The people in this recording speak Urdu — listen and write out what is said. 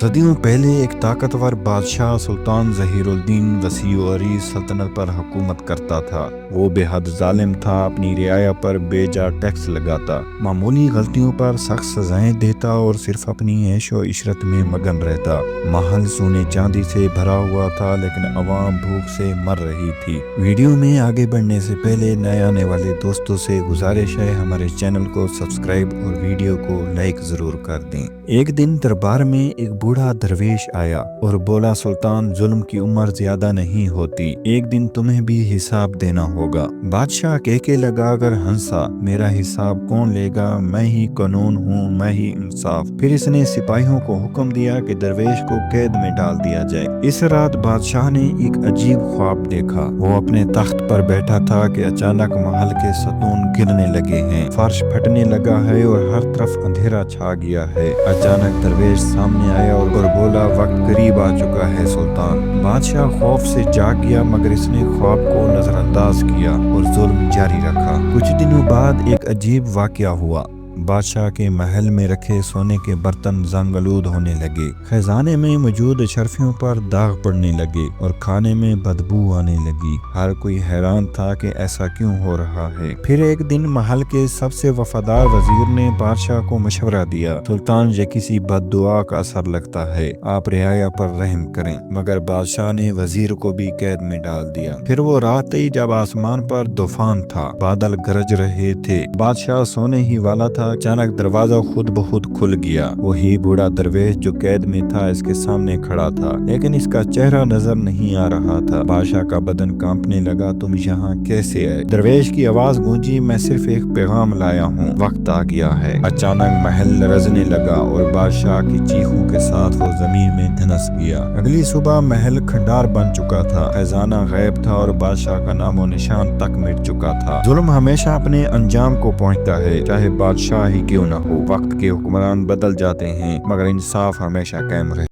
صدیوں پہلے ایک طاقتور بادشاہ سلطان ظہیر الدین وسیع و عریض سلطنت پر حکومت کرتا تھا۔ وہ بے حد ظالم تھا، اپنی رعایا پر بے جا ٹیکس لگاتا، معمولی غلطیوں پر سخت سزائیں دیتا اور صرف اپنی عیش و عشرت میں مگن رہتا۔ محل سونے چاندی سے بھرا ہوا تھا، لیکن عوام بھوک سے مر رہی تھی۔ ویڈیو میں آگے بڑھنے سے پہلے نئے آنے والے دوستوں سے گزارش ہے ہمارے چینل کو سبسکرائب اور ویڈیو کو لائک ضرور کر دیں۔ ایک دن دربار میں ایک بوڑھا درویش آیا اور بولا، سلطان، ظلم کی عمر زیادہ نہیں ہوتی، ایک دن تمہیں بھی حساب دینا ہوگا۔ بادشاہ کہکے لگا کر ہنسا، میرا حساب کون لے گا، میں ہی قانون ہوں، میں ہی انصاف۔ پھر اس نے سپاہیوں کو حکم دیا کہ درویش کو قید میں ڈال دیا جائے۔ اس رات بادشاہ نے ایک عجیب خواب دیکھا۔ وہ اپنے تخت پر بیٹھا تھا کہ اچانک محل کے ستون گرنے لگے ہیں، فرش پھٹنے لگا ہے اور ہر طرف اندھیرا چھا گیا ہے۔ اچانک درویش سامنے آیا اور بولا، وقت قریب آ چکا ہے سلطان۔ بادشاہ خوف سے جاگ گیا، مگر اس نے خواب کو نظر انداز کیا اور ظلم جاری رکھا۔ کچھ دنوں بعد ایک عجیب واقعہ ہوا۔ بادشاہ کے محل میں رکھے سونے کے برتن زنگ آلود ہونے لگے، خزانے میں موجود اشرفیوں پر داغ پڑنے لگے اور کھانے میں بدبو آنے لگی۔ ہر کوئی حیران تھا کہ ایسا کیوں ہو رہا ہے۔ پھر ایک دن محل کے سب سے وفادار وزیر نے بادشاہ کو مشورہ دیا، سلطان، یہ کسی بد دعا کا اثر لگتا ہے، آپ رعایا پر رحم کریں۔ مگر بادشاہ نے وزیر کو بھی قید میں ڈال دیا۔ پھر وہ رات تھی جب آسمان پر طوفان تھا، بادل گرج رہے تھے، بادشاہ سونے ہی والا تھا، اچانک دروازہ خود بخود کھل گیا۔ وہی بوڑھا درویش جو قید میں تھا اس کے سامنے کھڑا تھا، لیکن اس کا چہرہ نظر نہیں آ رہا تھا۔ بادشاہ کا بدن کانپنے لگا، تم یہاں کیسے آئے؟ درویش کی آواز گونجی، میں صرف ایک پیغام لایا ہوں، وقت آ گیا ہے۔ اچانک محل لرزنے لگا اور بادشاہ کی چیخوں کے ساتھ وہ زمین میں دھنس گیا۔ اگلی صبح محل کھنڈار بن چکا تھا، خزانہ غائب تھا اور بادشاہ کا نام و نشان تک مٹ چکا تھا۔ ظلم ہمیشہ اپنے انجام کو پہنچتا ہے، چاہے بادشاہ ہی کیوں نہ ہو۔ وقت کے حکمران بدل جاتے ہیں، مگر انصاف ہمیشہ قائم رہتا ہے۔